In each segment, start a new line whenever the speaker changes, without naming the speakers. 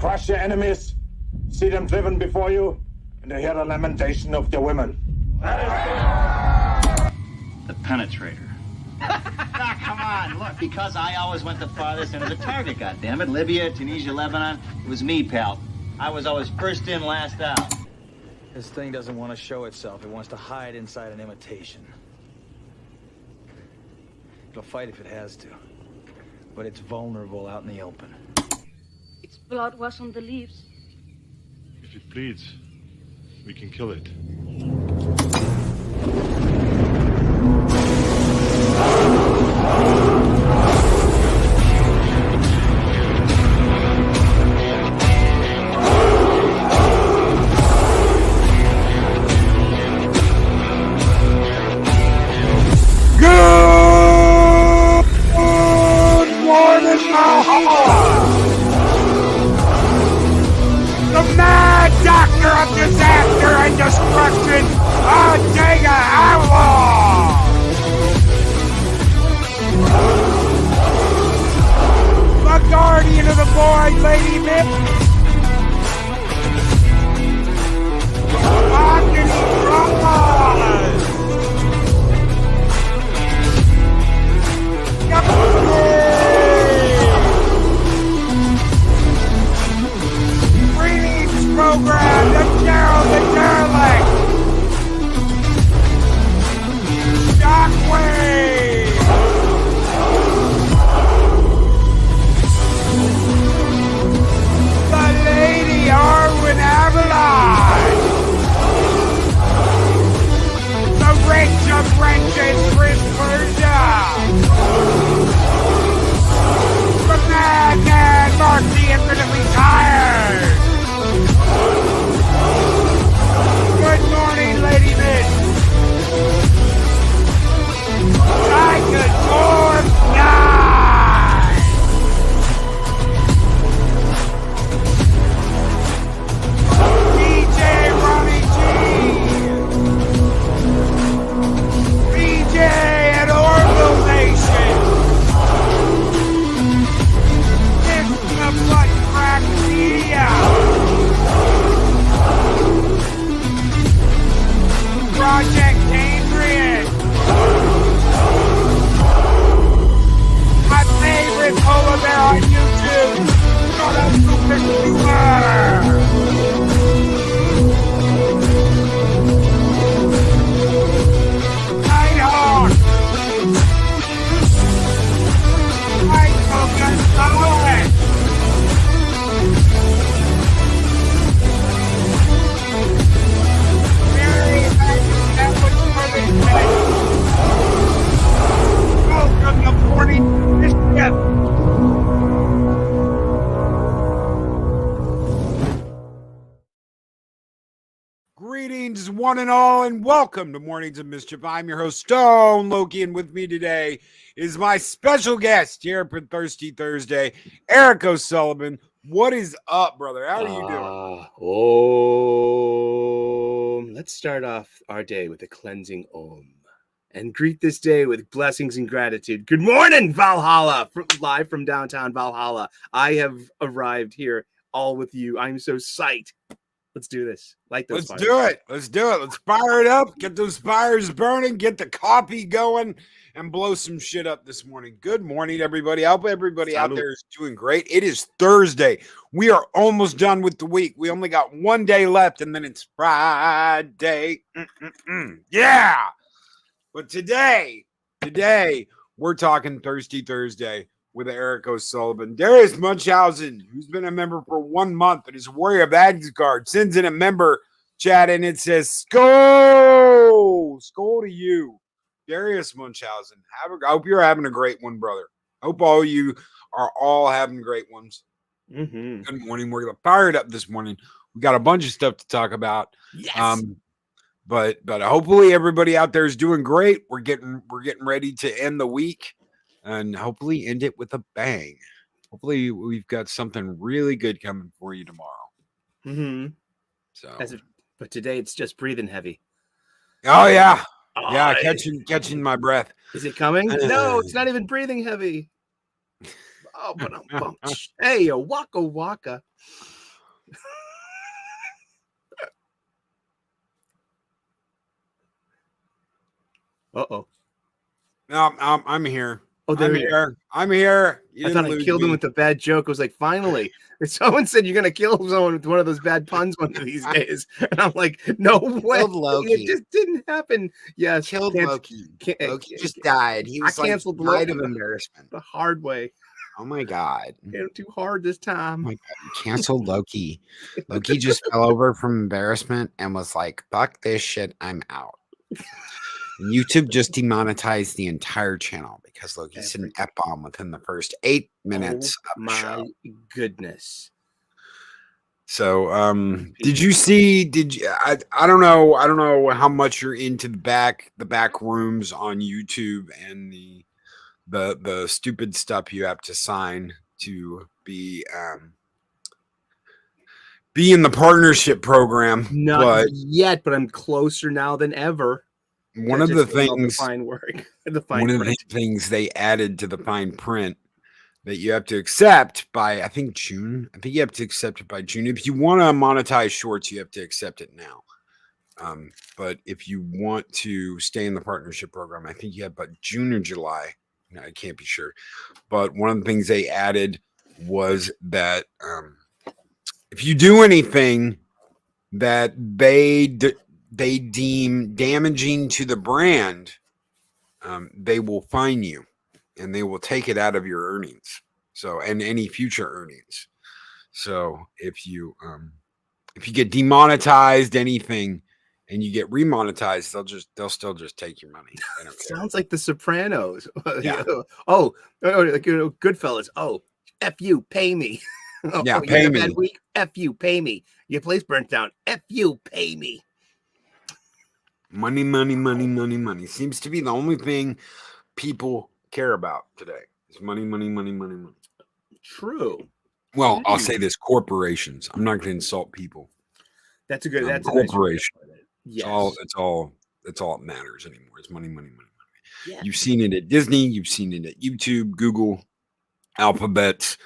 crush your enemies, see them driven before you, and to hear the lamentation of their women.
The penetrator. Ah, come on, look, because I always went the farthest into the target, goddammit. Libya, Tunisia, Lebanon. It was me, pal. I was always first in, last out.
This thing doesn't want to show itself. It wants to hide inside an imitation. It'll fight if it has to. But it's vulnerable out in the open.
Its blood was on the leaves.
If it bleeds, we can kill it.
The mad doctor of disaster and destruction, Odega Outlaw! The guardian of the void, Lady Miss! Agony Dramas! Program, the Gerald the Derelict! Shockwave! The Lady Arwen Avalon! The Wrench of Wrenches, Chris Persia! The Madman, Mark the Infinitely Tired! Good morning, Lady Miss. I could form nine. DJ Ronnie G. BJ at Orville Nation. It's the butt crack media. Project Adrian. My favorite polar bear on YouTube. Not a super Nighthawk. Michael Gonzalez. Welcome to Mornings of Mischief. Greetings, one and all, and welcome to Mornings of Mischief. I'm your host, Stone Loki, and with me today is my special guest here for Thirsty Thursday, Eric O'Sullivan. What is up, brother? How are you
doing? Let's start off our day with a cleansing Om and greet this day with blessings and gratitude. Good morning, Valhalla, live from downtown Valhalla. I have arrived here all with you. I'm so psyched. Let's do this. Like those
Let's do it. Let's fire it up. Get those fires burning. Get the coffee going and blow some shit up this morning. Good morning, everybody. I hope everybody out there is doing great. It is Thursday. We are almost done with the week. We only got one day left, and then it's Friday. Yeah. But today, we're talking Thirsty Thursday with Eric O'Sullivan. Darius Munchausen, who's been a member for 1 month and is a warrior of Asgard, sends in a member chat and it says, Skol! Skol to you. Darius Munchausen. I hope you're having a great one, brother. Hope all you are all having great ones.
Mm-hmm.
Good morning. We're going to fire it up this morning. We got a bunch of stuff to talk about.
Yes.
But hopefully everybody out there is doing great. We're getting ready to end the week and hopefully end it with a bang. Hopefully we've got something really good coming for you tomorrow.
Mm-hmm.
So,
but today it's just breathing heavy.
Oh yeah, yeah, catching my breath.
Is it coming? No, it's not even breathing heavy. Oh, but I'm bumped. Hey, a waka waka. Uh-oh.
No, I'm here.
Oh, there
I'm
he is.
here. I'm here. You
I thought
didn't
I
lose
killed him
me.
with a bad joke. I was like, finally. If someone said you're gonna kill someone with one of those bad puns one of these days, and I'm like, no way.
Killed
It
Loki.
just didn't happen. Yes.
Killed Loki. Loki just
can't-
died. He
I
was like
canceled
died
Loki
of embarrassment.
the hard way.
Oh my god.
Hit him too hard this
Oh
time.
my god. You canceled Loki. Loki just fell over from embarrassment and was like, fuck this shit. I'm out. And YouTube just demonetized the entire channel because Loki said an F-bomb within the first 8 minutes of the show.
My goodness.
So did you see I don't know how much you're into the back rooms on YouTube and the stupid stuff you have to sign to be in the partnership program.
Not yet, but I'm closer now than ever.
One of the things
fine work.
One of the things they added to the fine print that you have to accept by, I think, June. I think you have to accept it by June. If you want to monetize shorts, you have to accept it now. But if you want to stay in the partnership program, I think you have but June or July. No, I can't be sure. But one of the things they added was that if you do anything that they deem damaging to the brand, they will fine you. And they will take it out of your earnings. So, and any future earnings. So if you get demonetized, anything, and you get remonetized, they'll still just take your money. They don't care.
Sounds like The Sopranos.
Yeah.
Like Goodfellas. Oh, F you, pay me.
Yeah,
you
pay
had a
me.
bad week? F you, pay me. Your place burnt down. F you, pay me.
Money, money, money, money, money. Seems to be the only thing people care about today. It's money, money, money, money, money.
True.
Well, I'll say this: corporations. I'm not going to insult people.
That's a good. That's
corporation.
A nice yes.
It's all that matters anymore. It's money, money, money, money.
Yeah.
You've seen it at Disney. You've seen it at YouTube, Google, Alphabet,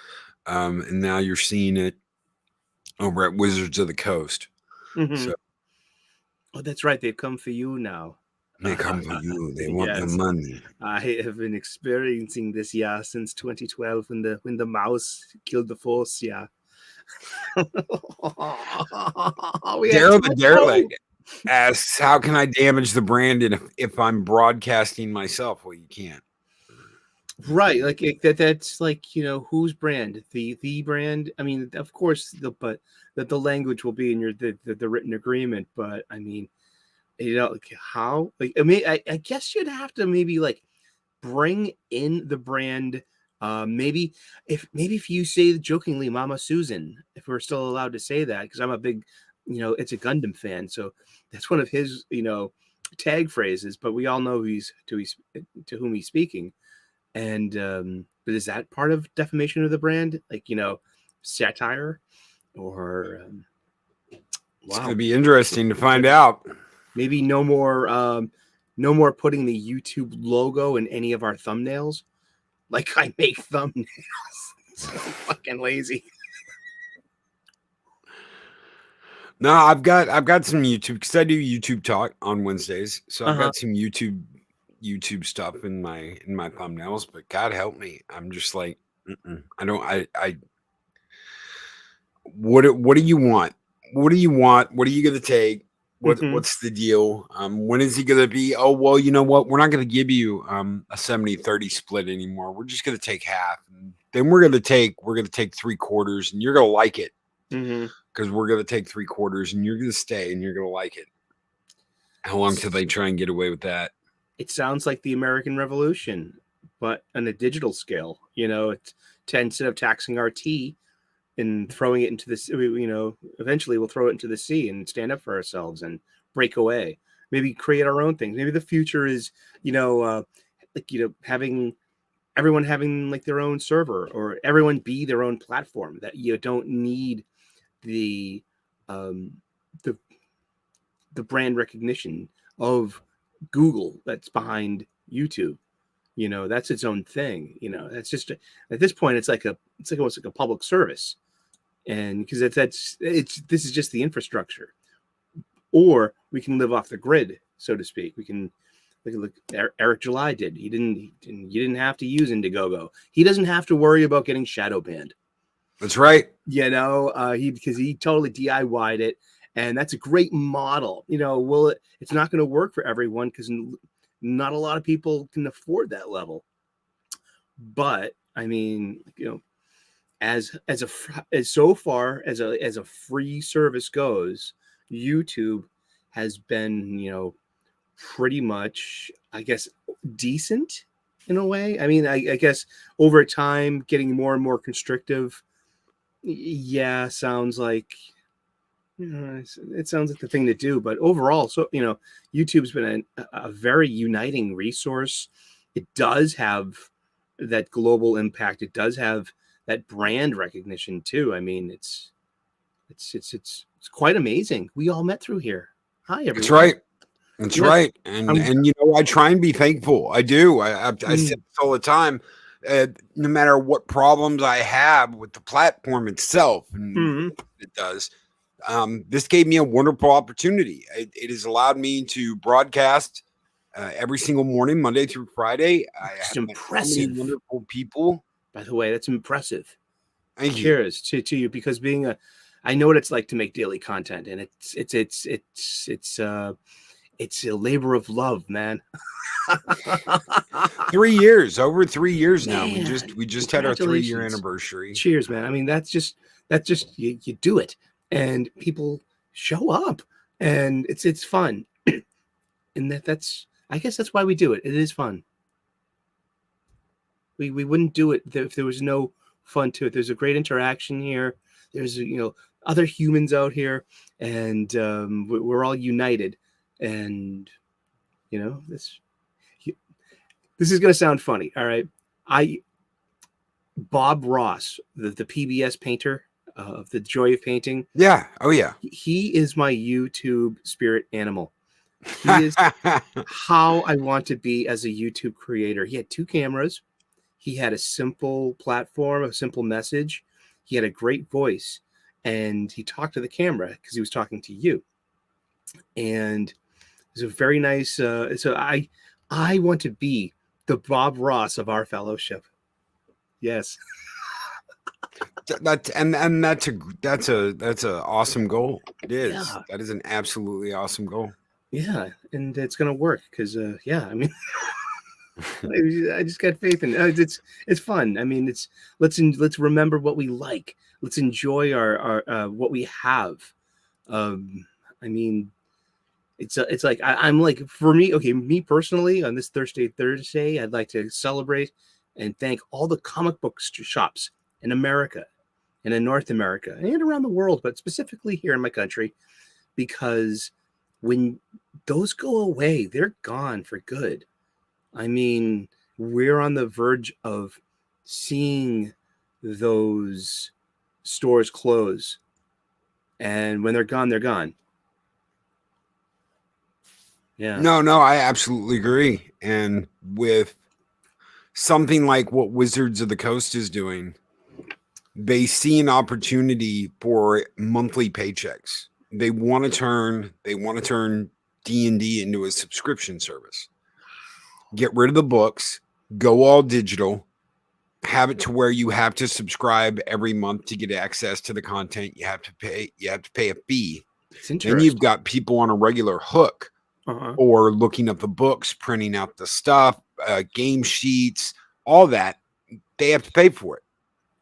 and now you're seeing it over at Wizards of the Coast.
Mm-hmm.
So,
oh, that's right. They've come for you now.
they come for you. They want the money.
I have been experiencing this, since 2012 when the mouse killed the force,
Daryl the Derelict asks, how can I damage the brand if I'm broadcasting myself? Well, you can't.
Right, like that's like, whose brand? The brand. I mean, of course, but the language will be in the written agreement. But I mean, like how? Like, I mean, I guess you'd have to maybe like bring in the brand. Maybe if you say jokingly Mama Susan, if we're still allowed to say that, because I'm a big, it's a Gundam fan, so that's one of his, tag phrases, but we all know to whom he's speaking. And but is that part of defamation of the brand? Like, satire or
It's going to be interesting to find out.
Maybe no more putting the YouTube logo in any of our thumbnails. Like, I make thumbnails. So fucking lazy.
No, I've got some YouTube, because I do YouTube talk on Wednesdays. So I've got some YouTube stuff in my thumbnails, but God help me, I'm just like, what do you want? What are you gonna take? What's the deal? When is he gonna be? Oh, well, you know what? We're not gonna give you a 70-30 split anymore. We're just gonna take half, and then we're gonna take 3/4, and you're gonna like it, because we're gonna take 3/4, and you're gonna stay, and you're gonna like it. How long till they try and get away with that?
It sounds like the American Revolution, but on a digital scale. It's instead of taxing our tea and throwing it into the, eventually we'll throw it into the sea and stand up for ourselves and break away. Maybe create our own things. Maybe the future is, having everyone having like their own server, or everyone be their own platform, that you don't need the brand recognition of Google that's behind YouTube. That's its own thing. That's just, at this point, it's almost like a public service. And because this is just the infrastructure. Or we can live off the grid, so to speak. We can Look, Eric July did. You didn't have to use Indiegogo. He doesn't have to worry about getting shadow banned.
That's right.
Because he totally DIY'd it, and that's a great model. It's not going to work for everyone because not a lot of people can afford that level. But I mean, as so far as a free service goes, YouTube has been, pretty much, I guess, decent in a way. I mean, I guess over time getting more and more constrictive. Yeah, sounds like it sounds like the thing to do. But overall, so YouTube's been a very uniting resource. It does have that global impact. It does have that brand recognition too. I mean, it's quite amazing. We all met through here. Hi, everyone.
That's right. That's right. And I try and be thankful. I do. I say this all the time. No matter what problems I have with the platform itself, and it does. This gave me a wonderful opportunity. It has allowed me to broadcast every single morning, Monday through Friday.
It's impressive.
So many wonderful people.
By the way, that's impressive.
Thank you.
Cheers to you, because I know what it's like to make daily content, and it's a labor of love, man.
3 years, over 3 years now.
Man,
We just had our 3-year anniversary.
Cheers, man. I mean, that's just you do it, and people show up, and it's fun, and that's I guess that's why we do it. It is fun. We wouldn't do it if there was no fun to it. There's a great interaction here. There's other humans out here, and we're all united. And this is going to sound funny. All right. Bob Ross, the PBS painter of The Joy of Painting.
Yeah. Oh yeah.
He is my YouTube spirit animal. He is how I want to be as a YouTube creator. He had 2 cameras. He had a simple platform, a simple message. He had a great voice, and he talked to the camera because he was talking to you. And it's a very nice. So I want to be the Bob Ross of our fellowship. Yes.
That's an awesome goal. It is. Yeah. That is an absolutely awesome goal.
Yeah, and it's gonna work because I mean, I just got faith in it. It's fun. I mean, let's remember what we like. Let's enjoy our what we have. I mean, it's like I'm like, for me, okay, me personally, on this Thursday, I'd like to celebrate and thank all the comic book shops in America and in North America and around the world, but specifically here in my country, because when those go away, they're gone for good. I mean, we're on the verge of seeing those stores close, and when they're gone, they're gone. Yeah.
No, I absolutely agree. And with something like what Wizards of the Coast is doing, they see an opportunity for monthly paychecks. They want to turn D&D into a subscription service. Get rid of the books, go all digital, have it to where you have to subscribe every month to get access to the content. You have to pay a fee. And you've got people on a regular hook. Or looking at the books, printing out the stuff, game sheets, all that. They have to pay for it.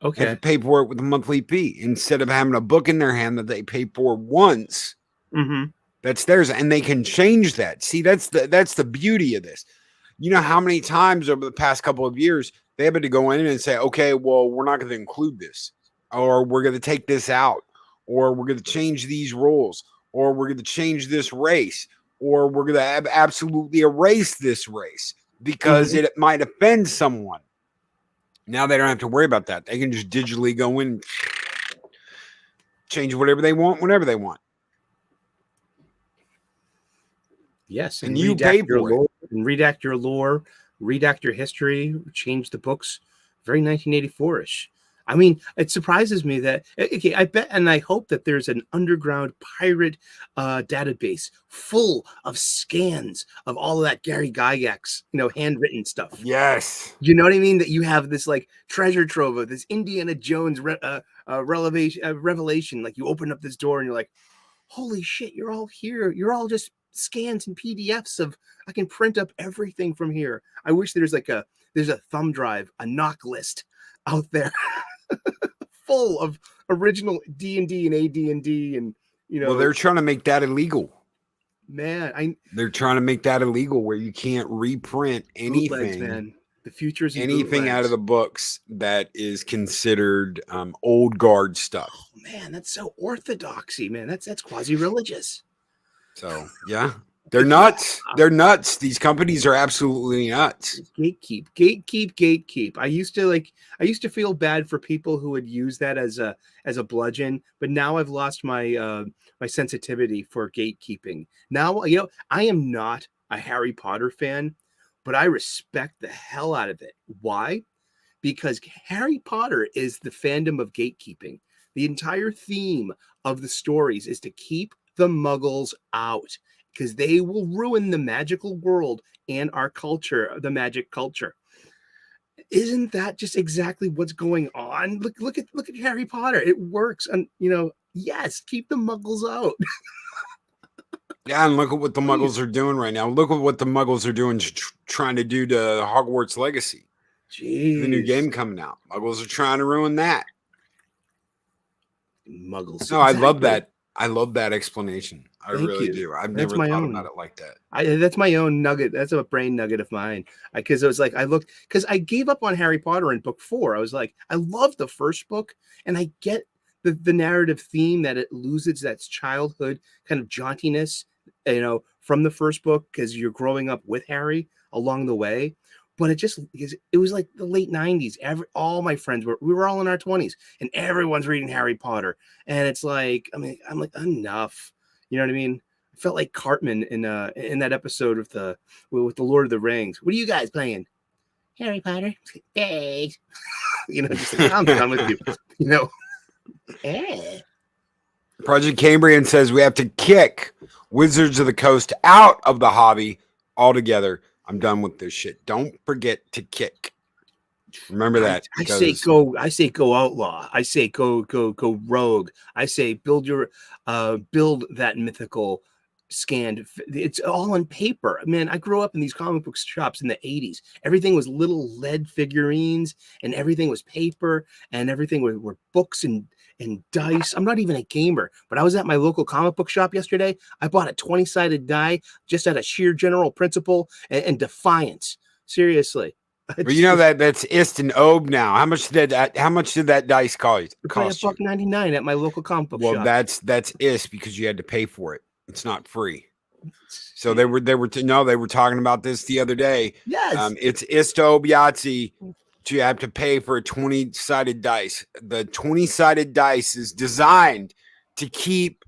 Okay. They have to pay for it with a monthly fee instead of having a book in their hand that they pay for once. That's theirs, and they can change that. See, that's the beauty of this. You know how many times over the past couple of years they had to go in and say, okay, well, we're not going to include this, or we're going to take this out, or we're going to change these rules, or we're going to change this race, or we're going to absolutely erase this race because it might offend someone. Now they don't have to worry about that. They can just digitally go in and change whatever they want, whenever they want.
Yes,
and you pay for it.
And redact your lore, redact your history, change the books. Very 1984-ish. I mean, it surprises me that okay, I bet and I hope that there's an underground pirate database full of scans of all of that Gary Gygax, handwritten stuff.
Yes.
You know what I mean? That you have this like treasure trove of this Indiana Jones revelation. Like you open up this door and you're like, holy shit, you're all here. You're all just scans and PDFs of I can print up everything from here. I wish there's a thumb drive, a knock list out there full of original D&D and AD&D and
Well, they're trying to make that illegal.
Man,
they're trying to make that illegal where you can't reprint anything,
man. The future's
anything out of the books that is considered old guard stuff.
Oh man, that's so orthodoxy, man. That's quasi-religious.
So yeah, they're nuts. They're nuts. These companies are absolutely nuts.
Gatekeep. I used to feel bad for people who would use that as a bludgeon, but now I've lost my my sensitivity for gatekeeping. Now, I am not a Harry Potter fan, but I respect the hell out of it. Why? Because Harry Potter is the fandom of gatekeeping. The entire theme of the stories is to keep the muggles out because they will ruin the magical world and our culture, the magic culture. Isn't that just exactly what's going on? Look at Harry Potter. It works. And yes, keep the muggles out.
Yeah, and look at what the muggles are doing right now. Look at what the muggles are doing trying to do to Hogwarts Legacy.
Jeez.
The new game coming out. Muggles are trying to ruin that.
Muggles.
No, I love that. I love that explanation. I
Thank
really
you.
do. I've
That's
never
my
thought
own.
about it like that.
That's my own nugget. That's a brain nugget of mine. Because it was like because I gave up on Harry Potter in book 4. I was like, I love the first book, and I get the narrative theme that it loses that childhood kind of jauntiness, from the first book because you're growing up with Harry along the way. But it was like the late 90s. All my friends we were all in our 20s, and everyone's reading Harry Potter. And it's like, I'm like, enough. You know what I mean? I felt like Cartman in that episode with the Lord of the Rings. What are you guys playing? Harry Potter. Thanks. Just like, I'm done with you.
Project Cambrian says we have to kick Wizards of the Coast out of the hobby altogether. I'm done with this shit. Don't forget to kick. Remember that.
I say go outlaw. I say go rogue. I say build that mythical scanned. It's all on paper. Man, I grew up in these comic book shops in the 80s. Everything was little lead figurines and everything was paper and everything were books and dice. I'm not even a gamer, but I was at my local comic book shop yesterday. I bought a 20-sided die just out of sheer general principle and defiance. Seriously.
But that's Ist and Obe now. How much did that dice cost you?
$1.99 at my local comic book shop.
Well, that's Ist because you had to pay for it. It's not free. So they were talking about this the other day.
Yes.
It's Ist Obe Yahtzee. You have to pay for a 20-sided dice. The 20-sided dice is designed to keep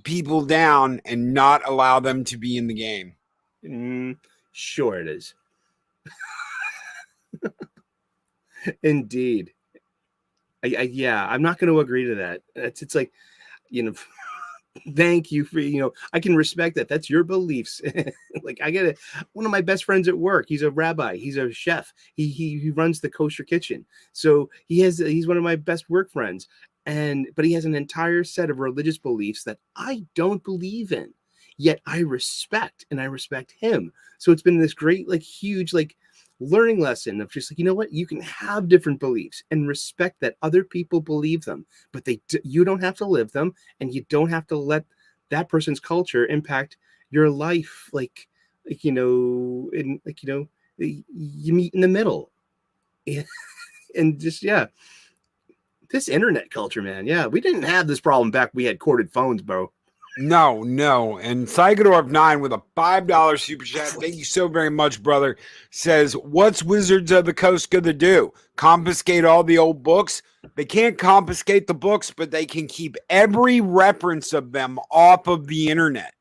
people down and not allow them to be in the game.
Sure it is. Indeed. I'm not going to agree to that. It's like, thank you for, I can respect that. That's your beliefs. Like I get it. One of my best friends at work, he's a rabbi, he's a chef. He runs the kosher kitchen. So he's one of my best work friends. But he has an entire set of religious beliefs that I don't believe in. Yet I respect him. So it's been this great, huge, learning lesson of just what, you can have different beliefs and respect that other people believe them, but you don't have to live them, and you don't have to let that person's culture impact your life. You meet in the middle. And just, this internet culture, man. We didn't have this problem back. We had corded phones, bro.
No. And Psychodorf 9 with a $5 super chat. Thank you so very much, brother. Says, what's Wizards of the Coast going to do? Confiscate all the old books? They can't confiscate the books, but they can keep every reference of them off of the internet.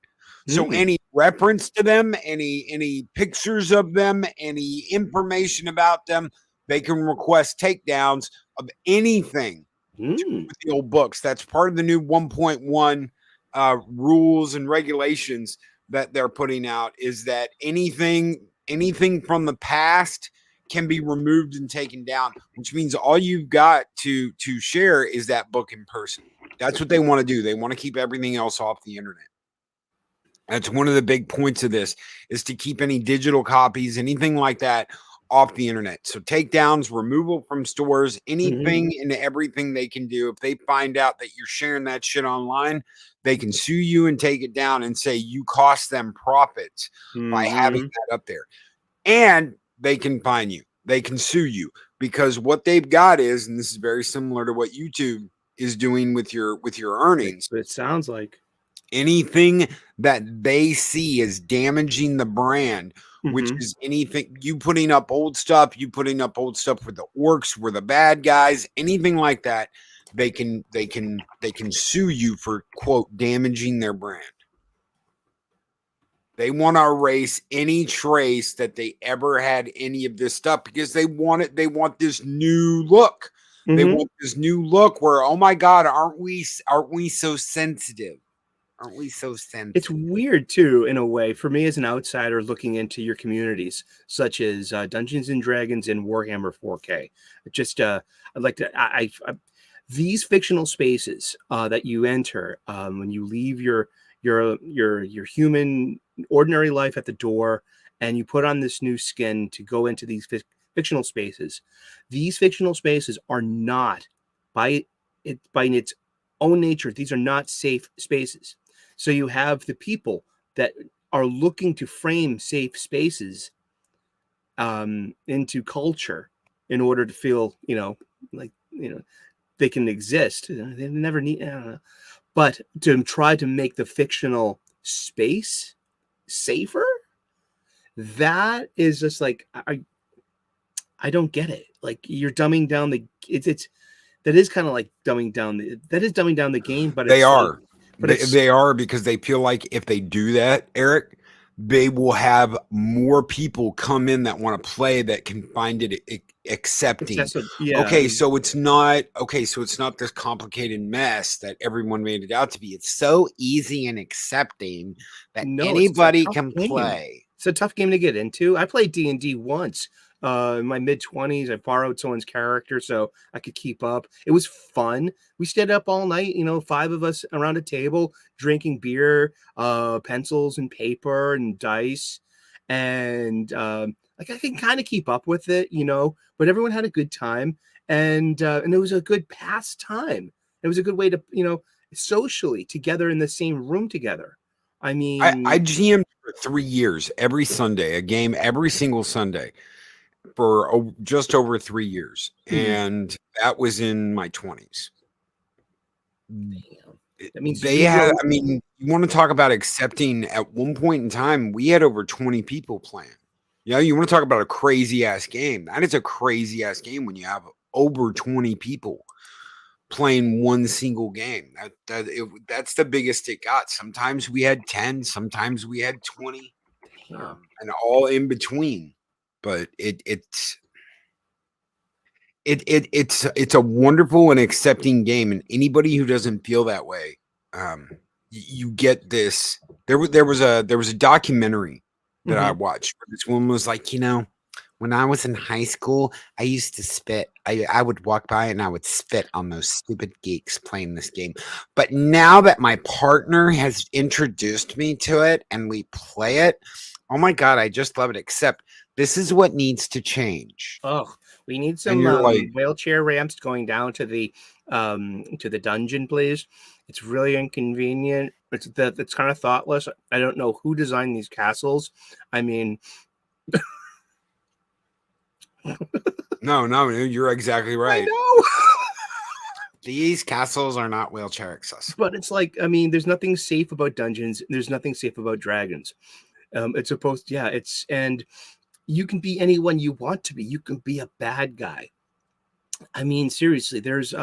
So any reference to them, any pictures of them, any information about them, they can request takedowns of anything
Mm.
with the old books. That's part of the new 1.1 rules and regulations that they're putting out, is that anything from the past can be removed and taken down, which means all you've got to share is that book in person. That's what they want to do. They want to keep everything else off the internet. That's one of the big points of this, is to keep any digital copies, anything like that, off the internet. So takedowns, removal from stores, anything and everything they can do. If they find out that you're sharing that shit online, they can sue you and take it down and say you cost them profits by having that up there. And they can fine you. They can sue you, because what they've got is, and this is very similar to what YouTube is doing with your earnings.
But it sounds like
Anything that they see as damaging the brand, which is anything you putting up old stuff, where the orcs were the bad guys, anything like that, they can sue you for, quote, damaging their brand. They want to erase any trace that they ever had any of this stuff, because they want this new look. They want this new look where, oh my God, aren't we so sensitive? Aren't we so sensitive?
it's weird too, in a way, for me as an outsider looking into your communities, such as Dungeons and Dragons and Warhammer 4K. Just I'd like to these fictional spaces that you enter when you leave your human ordinary life at the door, and you put on this new skin to go into these fictional spaces. These fictional spaces are not, by its own nature, these are not safe spaces. So you have the people that are looking to frame safe spaces into culture in order to feel, they can exist. They never need, I don't know. But to try to make the fictional space safer, that is just like, I don't get it. Like, you're dumbing down that is kind of like dumbing down the game, but
they are.
But
they are, because they feel like if they do that, Eric, they will have more people come in that want to play, that can find it accepting. So it's not this complicated mess that everyone made it out to be. It's so easy and accepting that anybody can play.
It's a tough game to get into. I played D&D once. In my mid-20s, I borrowed someone's character so I could keep up. It was fun. We stayed up all night, 5 of us around a table, drinking beer, pencils and paper and dice. And I can kind of keep up with it, but everyone had a good time. And it was a good pastime. It was a good way to, socially together in the same room together. I mean,
I GM'd for 3 years, every Sunday, a game every single Sunday, for just over 3 years, and that was in my 20s.
That means
you want to talk about accepting? At one point in time, we had over 20 people playing. You want to talk about a crazy ass game? That is a crazy ass game when you have over 20 people playing one single game. That's the biggest it got. Sometimes we had 10, sometimes we had 20, and all in between. But it's a wonderful and accepting game, and anybody who doesn't feel that way, you get this. There was a documentary that I watched where this woman was like, when I was in high school, I used to spit. I would walk by and I would spit on those stupid geeks playing this game. But now that my partner has introduced me to it and we play it, oh my God, I just love it. Except this is what needs to change.
Oh, we need some wheelchair ramps going down to the dungeon, please. It's really inconvenient. It's kind of thoughtless. I don't know who designed these castles. I mean,
no, you're exactly right.
I know.
These castles are not wheelchair accessible.
But it's like, I mean, there's nothing safe about dungeons. There's nothing safe about dragons. It's supposed, and you can be anyone you want to be. You can be a bad guy. I mean, seriously, there's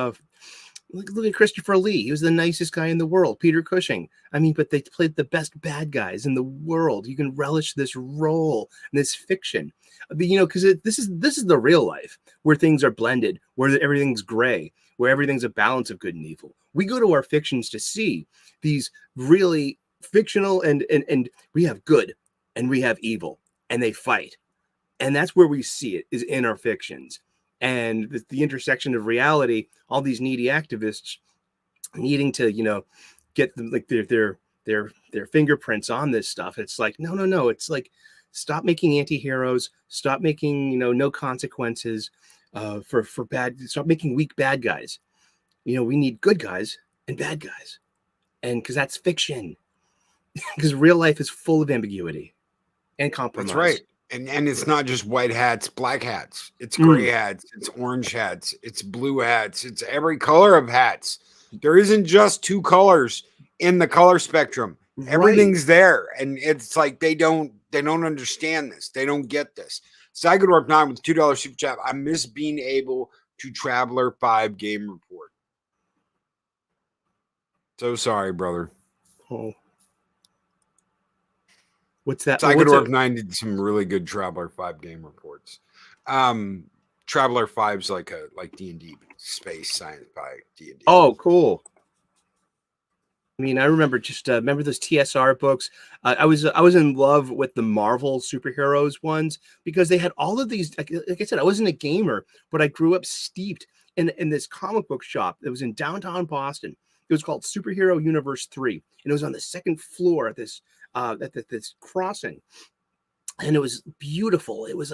Look at Christopher Lee. He was the nicest guy in the world. Peter Cushing. I mean, but they played the best bad guys in the world. You can relish this role, this fiction. But, because this is the real life where things are blended, where everything's gray, where everything's a balance of good and evil. We go to our fictions to see these really fictional and we have good and we have evil and they fight. And that's where we see it, is in our fictions. And the intersection of reality, all these needy activists needing to, get them, like their fingerprints on this stuff. It's like, no. It's like, stop making anti-heroes, stop making, no consequences for bad, stop making weak bad guys. We need good guys and bad guys. And because that's fiction. Because real life is full of ambiguity and compromise.
That's right. And it's not just white hats, black hats. It's gray hats. It's orange hats. It's blue hats. It's every color of hats. There isn't just two colors in the color spectrum. Right. Everything's there. And it's like they don't understand this. They don't get this. Psychodorp 9 with $2 super chat. I miss being able to Traveler 5 game report. So sorry, brother.
Oh. What's that?
Psychodorp 9 did some really good Traveler 5 game reports. Traveler 5's like D&D, space science by D&D.
Oh, cool. I mean, I remember remember those TSR books. I was in love with the Marvel superheroes ones because they had all of these. Like I said, I wasn't a gamer, but I grew up steeped in this comic book shop that was in downtown Boston. It was called Superhero Universe 3, and it was on the second floor at this crossing, and it was beautiful. It was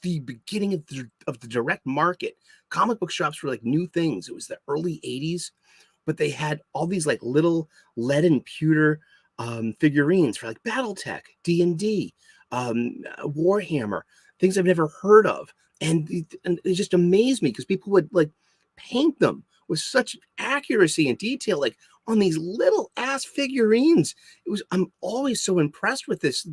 the beginning of the direct market. Comic book shops were like new things. It was the early 80s, but they had all these like little lead and pewter figurines for like BattleTech, D&D, Warhammer, things I've never heard of, and it just amazed me because people would like paint them with such accuracy and detail, like on these little ass figurines. I'm always so impressed with this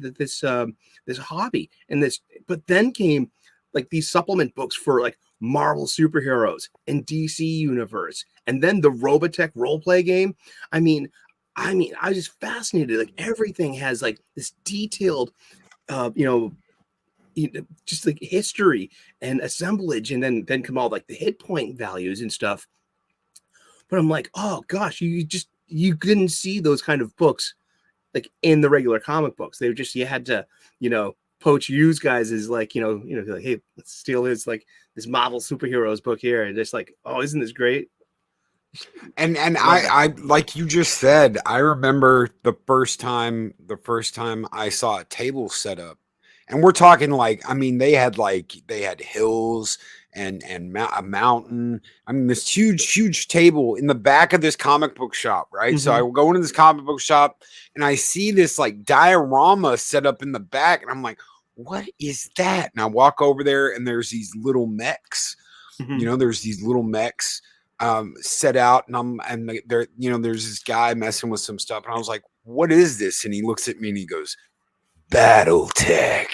hobby and this. But then came like these supplement books for like Marvel superheroes and DC Universe, and then the Robotech roleplay game. I mean, I was just fascinated. Like everything has like this detailed, just like history and assemblage, and then come all like the hit point values and stuff. But I'm like, oh gosh, you couldn't see those kind of books like in the regular comic books. They were just, you had to, poach use guys as like, like, hey, let's steal his like this Marvel superheroes book here, and just like, oh, isn't this great?
And I like you just said, I remember the first time I saw a table set up, and we're talking like, I mean, they had hills and a mountain. I mean, this huge table in the back of this comic book shop, right? Mm-hmm. So I go into this comic book shop and I see this like diorama set up in the back, and I'm like, what is that? And I walk over there, and there's these little mechs. Mm-hmm. There's these little mechs set out, and there's this guy messing with some stuff, and I was like, what is this? And he looks at me and he goes, BattleTech.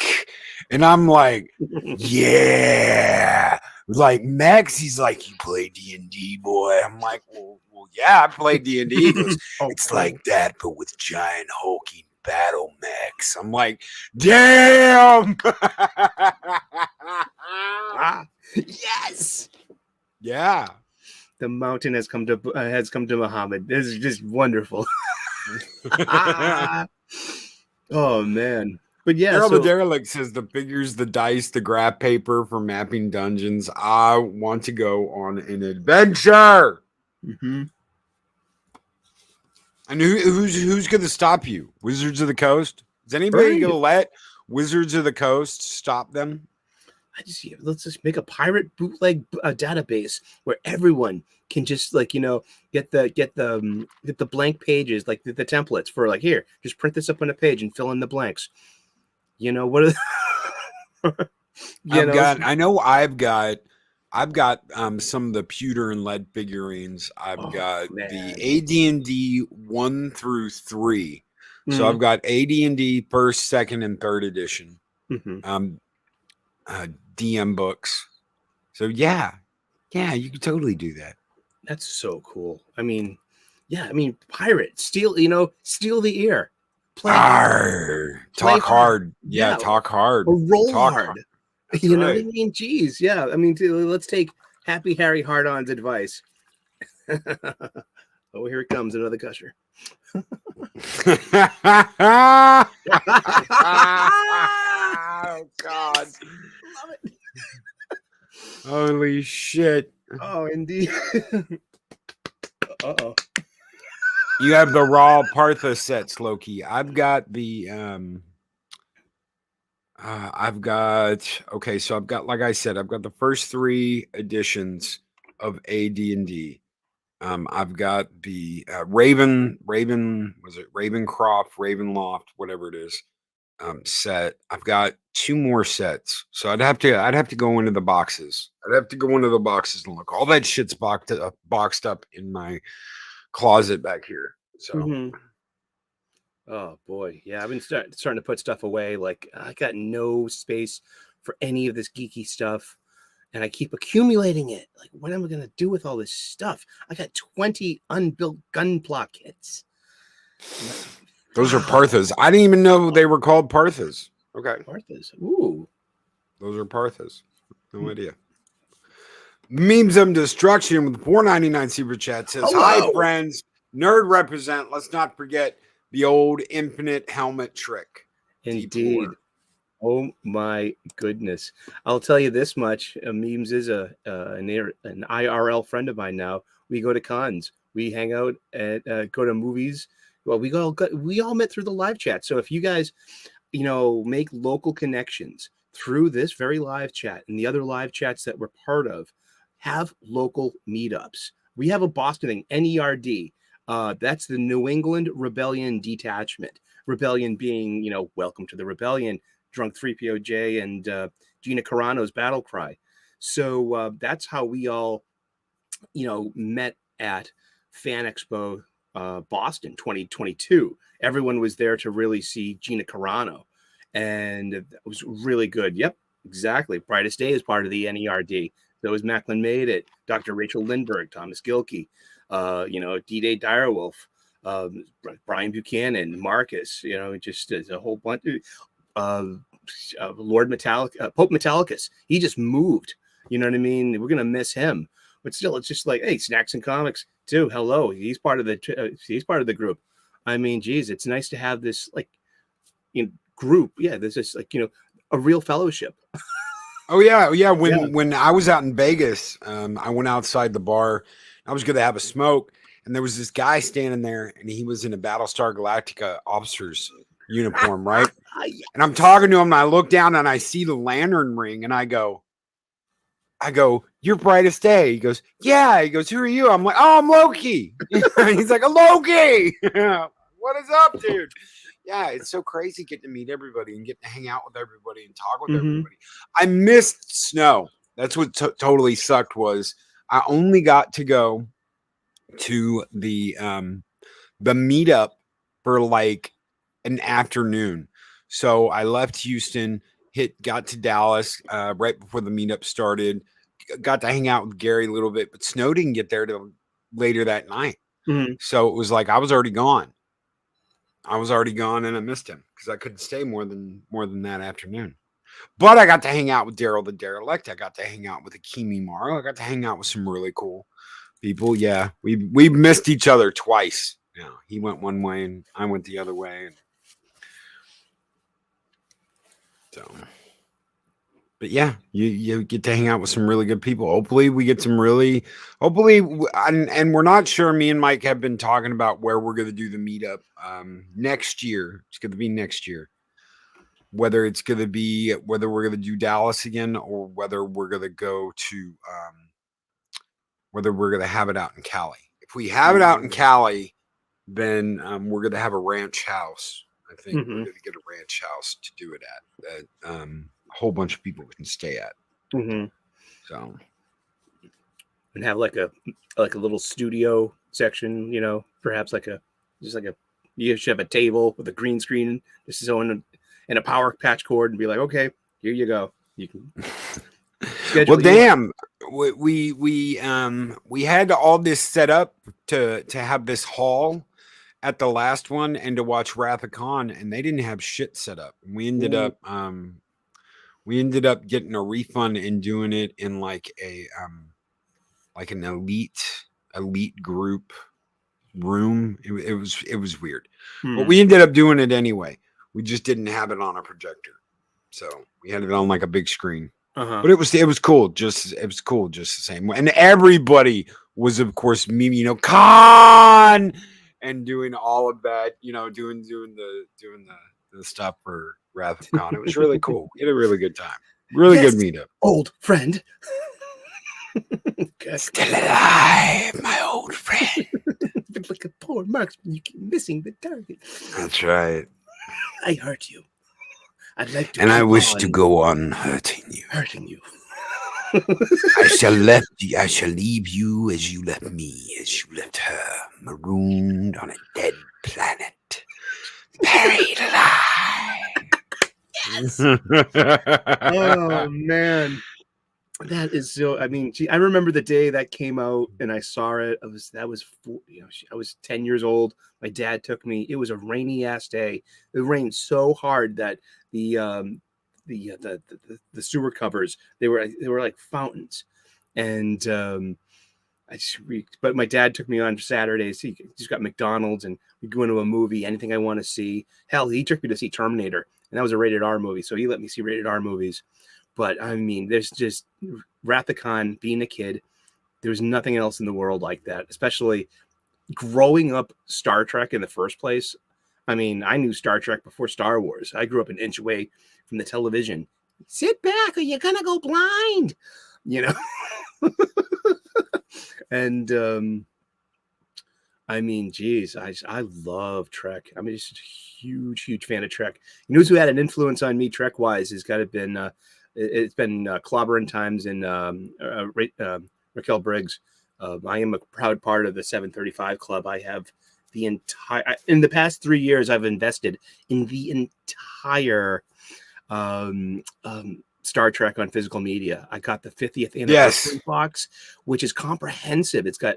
And I'm like, yeah, like Max. He's like, you play D&D, boy? I'm like, well, yeah, I play D&D. He goes, it's like that, but with giant hulking battle mechs. I'm like, damn.
Yes.
Yeah.
The mountain has come to Muhammad. This is just wonderful. Oh man. But yeah,
Daryl the Derelict says the figures, the dice, the graph paper for mapping dungeons. I want to go on an adventure.
Mm-hmm.
And who's going to stop you? Wizards of the Coast? Is anybody going to let Wizards of the Coast stop them?
Let's just make a pirate bootleg database where everyone can just like get the blank pages, like the templates for like, here, just print this up on a page and fill in the blanks. What are
I've got some of the pewter and lead figurines. I've got the AD&D 1 through 3. Mm-hmm. So I've got AD&D first, second, and third edition. Mm-hmm. DM books. So yeah, you can totally do that.
That's so cool. I mean, yeah, I mean, pirate, steal the ear. Play
Arr,
play
talk
hard.
hard. Yeah,
Yeah,
talk hard.
or roll
Talk
hard.
That's
You know
right.
what I mean? Jeez, yeah. I mean, let's take Happy Harry Hard-On's advice. Oh, here it comes, another gusher.
Oh God.
Love it.
Holy shit.
Oh, indeed. Uh-oh.
You have the raw Partha sets, Loki. I've got the so I've got, like I said, I've got the first 3 editions of AD&D. I've got the Raven was it Ravencroft, Ravenloft, whatever it is, set. I've got 2 more sets. So I'd have to go into the boxes. I'd have to go into the boxes and look. All that shit's boxed up in my closet back here. So
Mhm. Oh boy, yeah, I've been starting to put stuff away. Like I got no space for any of this geeky stuff, and I keep accumulating it. Like, what am I gonna do with all this stuff? I got 20 unbuilt gunpla kits.
those are
Wow.
Parthas. I didn't even know they were called Parthas. Okay,
Parthas. Ooh.
those are Parthas. No idea. Memes of Destruction with $4.99 super chat says, "Hi
Hello.
friends, nerd represent. Let's not forget the old infinite helmet trick."
Indeed. Oh my goodness. I'll tell you this much. Memes is an IRL friend of mine now. We go to cons. We hang out and go to movies. Well, we all met through the live chat. So if you guys, make local connections through this very live chat and the other live chats that we're part of, have local meetups. We have a Boston thing, NERD. That's the New England Rebellion Detachment. Rebellion being, welcome to the rebellion. Drunk 3POJ and Gina Carano's battle cry. So that's how we all, met at Fan Expo Boston 2022. Everyone was there to really see Gina Carano, and it was really good. Yep, exactly. Brightest Day is part of the NERD. So was Macklin Made It, Dr. Rachel Lindbergh, Thomas Gilkey, D-Day Direwolf, Brian Buchanan, Marcus, just as a whole bunch of Lord Metallic, Pope Metallicus. He just moved. You know what I mean? We're gonna miss him, but still, it's just like, hey, Snacks and Comics too. Hello, he's part of the group. I mean, geez, it's nice to have this group. Yeah, this is a real fellowship.
Oh yeah. When I was out in Vegas, I went outside the bar. I was going to have a smoke, and there was this guy standing there, and he was in a Battlestar Galactica officer's uniform, right? And I'm talking to him, and I look down, and I see the lantern ring, and I go, "You're Brightest Day." He goes, "Yeah." He goes, "Who are you?" I'm like, "Oh, I'm Loki." He's like, "A Loki." What is up, dude? Yeah, it's so crazy getting to meet everybody and getting to hang out with everybody and talk with everybody. I missed snow. That's what totally sucked. Was I only got to go to the meetup for like an afternoon. So I left Houston, got to Dallas right before the meetup started. Got to hang out with Gary a little bit, but snow didn't get there till later that night. So it was like I was already gone. And I missed him because I couldn't stay more than that afternoon. But I got to hang out with Daryl the Derelict. I got to hang out with Akimi Morrow. I got to hang out with some really cool people. Yeah, we missed each other twice. Yeah, he went one way and I went the other way. So, but yeah, you get to hang out with some really good people. Hopefully, we get some really. And we're not sure. Me and Mike have been talking about where we're going to do the meetup next year. It's going to be next year. Whether we're going to do Dallas again or whether we're going to go to whether we're going to have it out in Cali. If we have it out in Cali, then we're going to have a ranch house. I think we're going to get a ranch house to do it at that a whole bunch of people can stay at. So,
and have like a little studio section, perhaps you should have a table with a green screen, just so and a power patch cord, and be like, okay, here you go. You can. schedule.
Well, damn, we had all this set up to have this hall at the last one and to watch Wrath of Khan, and they didn't have shit set up. We ended up getting a refund and doing it in like an elite group room. It was weird, but we ended up doing it anyway. We just didn't have it on a projector, so we had it on like a big screen. But it was cool. It was cool just the same way. And everybody was, of course, meme, Khan, and doing all of that, doing the stuff for Wrath of Khan. It was really cool. We had a really good time. Really good meetup.
Old friend.
Still alive, my old friend.
But look at poor marksman, you keep missing the target.
That's right.
I hurt you. I'd like to.
And I wish to go on hurting you. I shall leave you as you left me, as you left her, marooned on a dead planet, buried alive.
Oh man, that is so. I mean, I remember the day that came out and I saw it. I was 10 years old. My dad took me. It was a rainy ass day. It rained so hard that the sewer covers they were like fountains, and but my dad took me on Saturdays. He just got McDonald's and we go into a movie, anything I want to see. Hell, he took me to see Terminator, and that was a rated R movie, so he let me see rated R movies. But I mean, there's just Wrath of Khan, being a kid, there's nothing else in the world like that, especially growing up Star Trek in the first place. I mean, I knew Star Trek before Star Wars. I grew up an inch away from the television. Sit back or you're going to go blind, And I mean, geez, I love Trek. I'm just a huge fan of Trek. You know who had an influence on me Trek-wise has got to been, it's been Clobbering Times and Raquel Briggs. I am a proud part of the 735 Club. I have in the past 3 years, I've invested in the entire Star Trek on physical media. I got the 50th anniversary box, which is comprehensive. It's got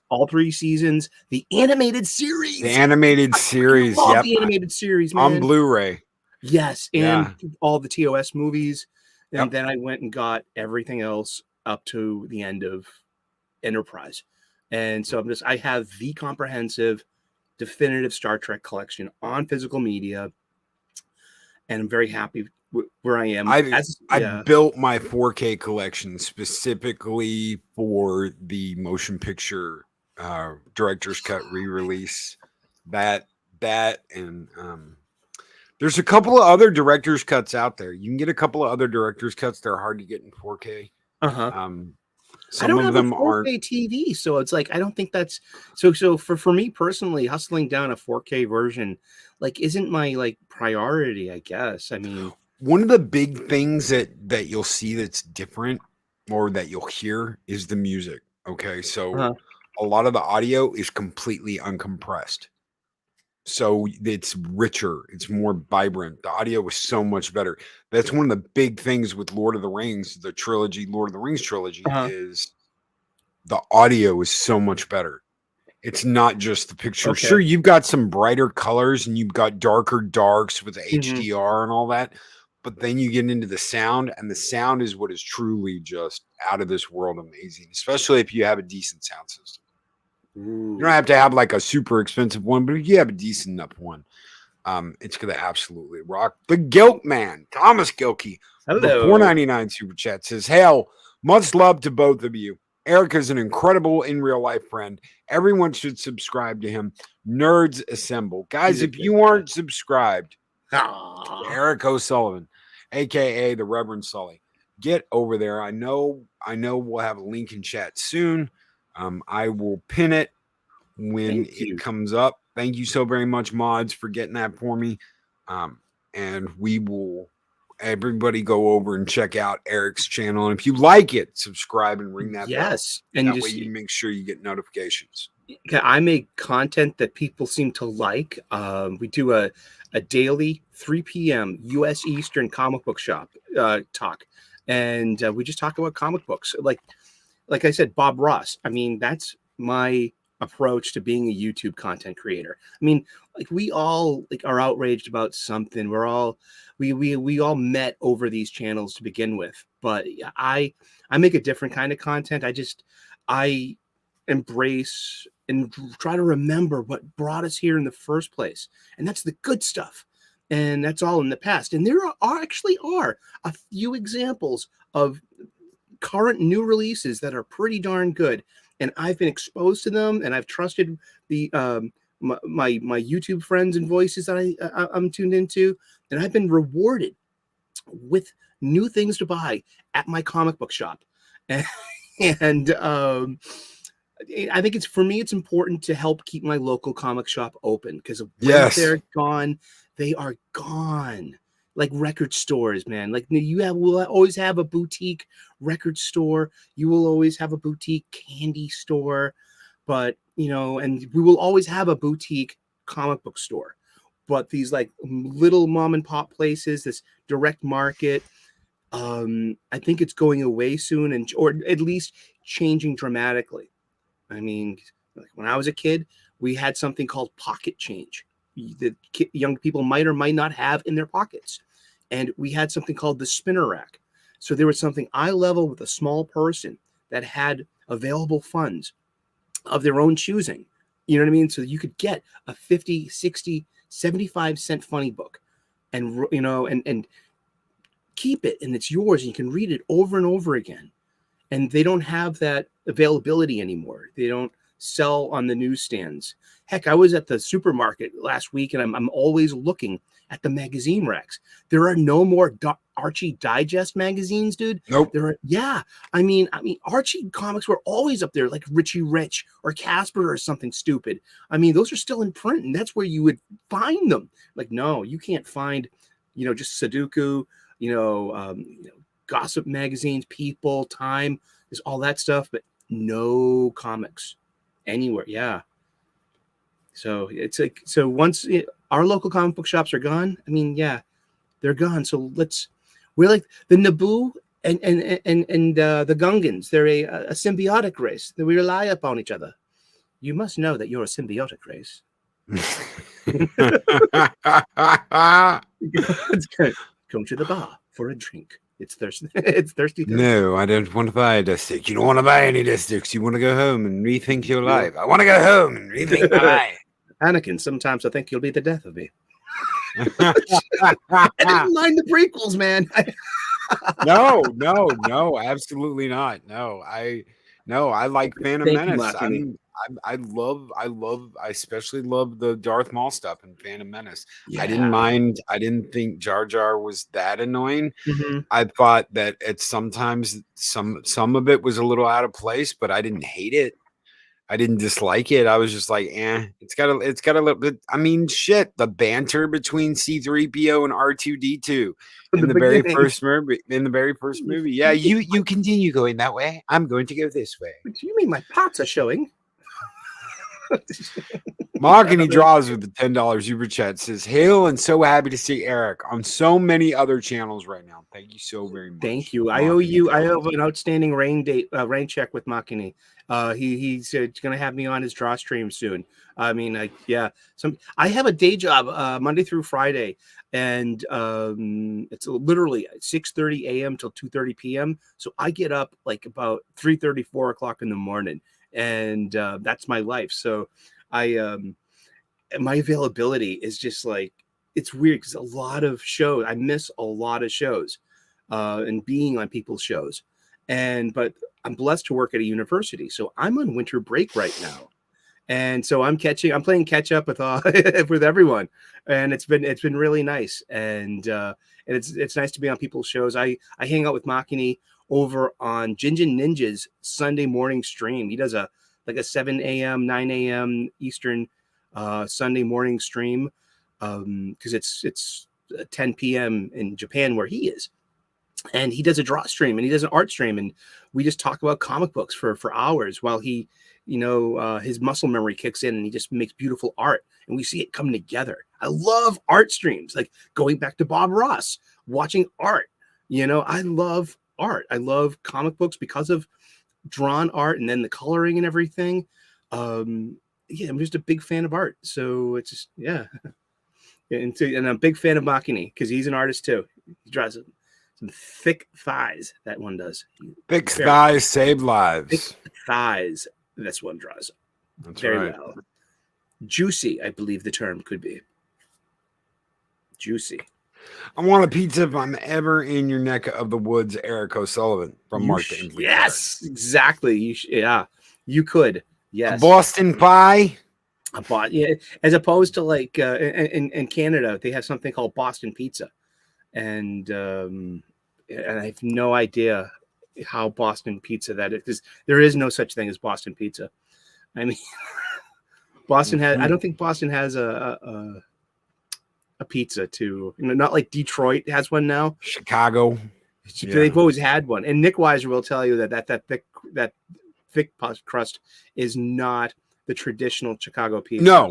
all 3 seasons, the animated series.
The animated series,
the animated series, man.
On Blu-ray.
Yes, and all the TOS movies. And then I went and got everything else up to the end of Enterprise. And so I have the comprehensive, definitive Star Trek collection on physical media, and I'm very happy where I am. I
built my 4K collection specifically for the motion picture director's cut re-release. That and there's a couple of other director's cuts out there. You can get a couple of other director's cuts. They're hard to get in 4K. Some of them aren't
TV, so it's like I don't think that's so for me personally, hustling down a 4K version isn't my priority, I guess. I mean,
one of the big things that you'll see that's different or that you'll hear is the music. Okay, so a lot of the audio is completely uncompressed, so it's richer, it's more vibrant. The audio was so much better. That's one of the big things with Lord of the Rings, the trilogy, Lord of the Rings trilogy, is the audio is so much better. It's not just the picture.
Okay.
Sure, you've got some brighter colors and you've got darker darks with HDR and all that, but then you get into the sound, and the sound is what is truly just out of this world amazing, especially if you have a decent sound system. You don't have to have like a super expensive one, but if you have a decent enough one, it's going to absolutely rock. The Guilt Man, Thomas Gilkey,
hello,
the $4.99 super chat says, "Hail, much love to both of you. Eric is an incredible in real life friend. Everyone should subscribe to him. Nerds assemble, guys. If you aren't subscribed to Eric O'Sullivan, aka the Reverend Sully, get over there. I know we'll have a link in chat soon. I will pin it when it comes up. Thank you so very much, mods, for getting that for me. And we will, everybody go over and check out Eric's channel. And if you like it, subscribe and ring that bell. And that way you make sure you get notifications.
I make content that people seem to like. We do a daily 3 p.m. U.S. Eastern comic book shop talk. and we just talk about comic books. Like I said, Bob Ross. I mean, that's my approach to being a YouTube content creator. I mean, like we all like are outraged about something. We all met over these channels to begin with, but I make a different kind of content. I embrace and try to remember what brought us here in the first place, and that's the good stuff. And that's all in the past. And there actually are a few examples of current new releases that are pretty darn good, and I've been exposed to them, and I've trusted the my YouTube friends and voices that I'm tuned into, and I've been rewarded with new things to buy at my comic book shop. And I think it's important to help keep my local comic shop open, because once they're gone, they are gone. Like record stores, man. Like will always have a boutique record store. You will always have a boutique candy store, but and we will always have a boutique comic book store. But these like little mom and pop places, this direct market, I think it's going away soon, or at least changing dramatically. I mean, like when I was a kid, we had something called pocket change that young people might or might not have in their pockets. And we had something called the spinner rack. So there was something eye level with a small person that had available funds of their own choosing. You know what I mean? So you could get a 50, 60, 75-cent funny book and, and keep it, and it's yours, and you can read it over and over again. And they don't have that availability anymore. They don't sell on the newsstands. Heck, I was at the supermarket last week, and I'm always looking at the magazine racks. There are no more Archie Digest magazines, dude.
Nope.
I mean, Archie comics were always up there, like Richie Rich or Casper or something stupid. I mean, those are still in print, and that's where you would find them. Like, no, you can't find, just Sudoku, gossip magazines, People, Time, there's all that stuff, but no comics anywhere. Yeah. So it's like, once our local comic book shops are gone, I mean, yeah, they're gone. So we're like the Naboo and the Gungans. They're a symbiotic race that we rely upon each other. You must know that you're a symbiotic race. Come to the bar for a drink. It's thirsty. It's thirsty.
No, I don't want to buy a dust stick. You don't want to buy any dust sticks. You want to go home and rethink your life. I want to go home and rethink my life.
Anakin, sometimes I think you'll be the death of me. I didn't mind the prequels, man.
No, absolutely not. No, I like Phantom Menace. I especially love the Darth Maul stuff in Phantom Menace. Yeah. I didn't think Jar Jar was that annoying. Mm-hmm. I thought that sometimes some of it was a little out of place, but I didn't hate it. I didn't dislike it. I was just like, it's got a little bit. I mean, shit, the banter between C-3PO and R2-D2 in the very first movie. Yeah, you continue going that way. I'm going to go this way.
What do you mean my pots are showing?
Mahogany Draws with the $10 super chat says, hail and so happy to see Eric on so many other channels right now. Thank you so very much.
Thank you. I have an outstanding rain check with Mahogany. He's going to have me on his draw stream soon. I mean, I have a day job Monday through Friday, and it's literally 6:30 a.m. till 2:30 p.m. So I get up like about 3:30, 4 o'clock in the morning, and that's my life. So my availability is just like, it's weird because a lot of shows, I miss a lot of shows and being on people's shows. But I'm blessed to work at a university, so I'm on winter break right now, and so I'm playing catch up with with everyone, and it's been really nice, and it's nice to be on people's shows. I hang out with Makini over on Jinjin Ninja's Sunday morning stream. He does a 7 a.m., 9 a.m. Eastern Sunday morning stream because it's 10 p.m. in Japan where he is. And he does a draw stream and he does an art stream, and we just talk about comic books for hours while he, his muscle memory kicks in and he just makes beautiful art and we see it come together. I love art streams, like going back to Bob Ross, watching art. I love art. I love comic books because of drawn art and then the coloring and everything. Yeah, I'm just a big fan of art. So it's just, yeah. And I'm a big fan of Makini because he's an artist too. He draws some thick thighs. That one does.
Thick thighs save lives.
Thick thighs. This one draws
That's
very
right.
well. Juicy, I believe the term could be. Juicy.
I want a pizza if I'm ever in your neck of the woods, Eric O'Sullivan from Mark the Influencer.
Yes, exactly. You could. Yes.
A Boston pie.
Yeah, as opposed to like in Canada, they have something called Boston pizza, and I have no idea how Boston pizza that is, because there is no such thing as Boston pizza. I mean, Boston has. I don't think Boston has a pizza too. Not like Detroit has one now.
Chicago.
Yeah. They've always had one, and Nick Weiser will tell you that thick crust is not the traditional Chicago pizza.
No.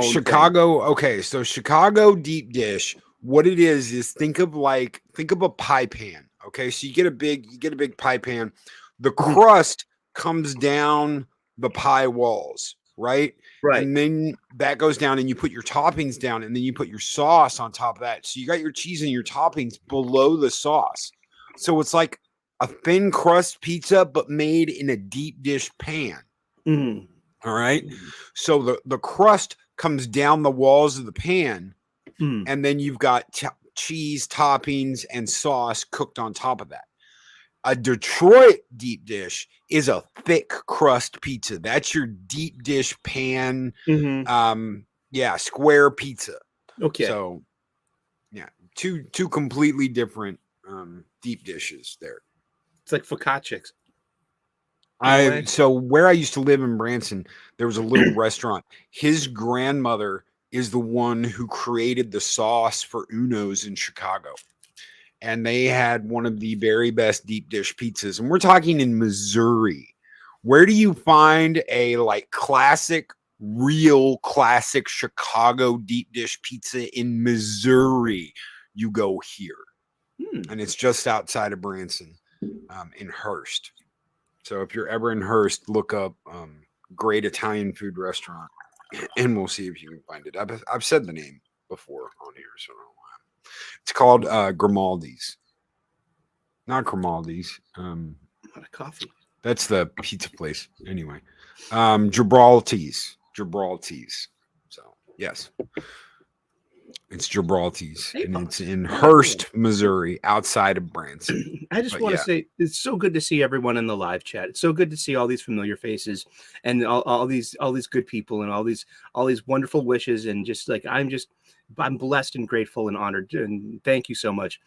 Chicago. Thing. Okay, so Chicago deep dish. What it is think of a pie pan. Okay, so you get a big pie pan. The crust comes down the pie walls, right?
Right.
And then that goes down, and you put your toppings down, and then you put your sauce on top of that. So you got your cheese and your toppings below the sauce. So it's like a thin crust pizza, but made in a deep dish pan.
Mm.
All right. So the crust comes down the walls of the pan, and then you've got cheese, toppings, and sauce cooked on top of that. A Detroit deep dish is a thick crust pizza. That's your deep dish pan, square pizza.
Okay.
So, yeah, two completely different deep dishes there.
It's like focaccias.
So where I used to live in Branson, there was a little restaurant. His grandmother is the one who created the sauce for Uno's in Chicago. And they had one of the very best deep dish pizzas. And we're talking in Missouri. Where do you find a real classic Chicago deep dish pizza in Missouri? You go here. And it's just outside of Branson, in Hearst. So if you're ever in Hearst, look up Great Italian Food Restaurant, and we'll see if you can find it. I've said the name before on here, so I don't know why. It's called Grimaldi's. Not Grimaldi's.
Not a coffee.
That's the pizza place. Anyway, Gibraltar's. So yes. It's Gibraltar's, and it's in Hearst, Missouri, outside of Branson.
I just want to say it's so good to see everyone in the live chat. It's so good to see all these familiar faces and all these good people and all these wonderful wishes, and just like I'm blessed and grateful and honored, and thank you so much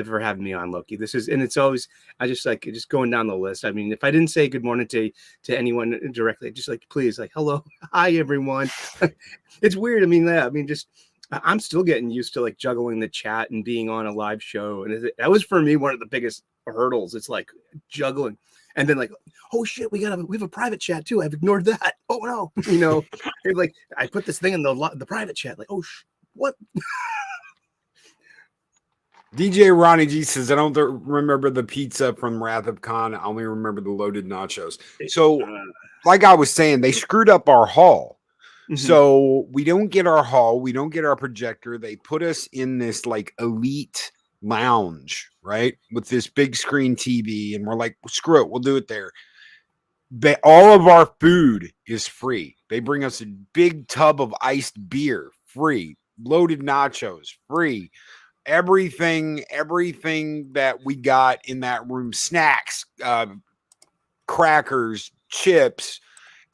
for having me on, Loki. It's always just going down the list. I mean, if I didn't say good morning to anyone directly, just please hello, hi everyone. It's weird. I mean, I'm still getting used to juggling the chat and being on a live show. And that was for me one of the biggest hurdles. It's juggling. And then oh shit, we have a private chat too. I've ignored that. Oh no. It's I put this thing in the private chat. What?
DJ Ronnie G says, I don't remember the pizza from Wrath of Khan. I only remember the loaded nachos. So like I was saying, they screwed up our hall. So we don't get our hall, we don't get our projector. They put us in this elite lounge, right, with this big screen TV, and we're like, screw it, we'll do it there. All of our food is free. They bring us a big tub of iced beer, free. Loaded nachos, free. Everything that we got in that room, snacks, crackers, chips.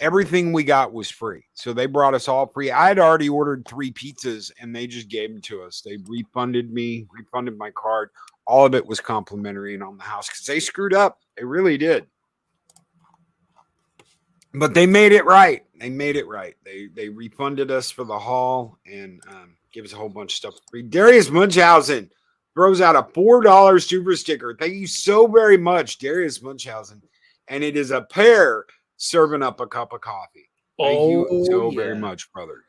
Everything we got was free. So they brought us all free. I had already ordered 3 pizzas, and they just gave them to us. They refunded my card. All of it was complimentary and on the house because they screwed up. They really did. But they made it right. They refunded us for the hall and gave us a whole bunch of stuff free. Darius Munchausen throws out a $4 super sticker. Thank you so very much, Darius Munchausen. And it is a pair serving up a cup of coffee. Thank you so very much, brother.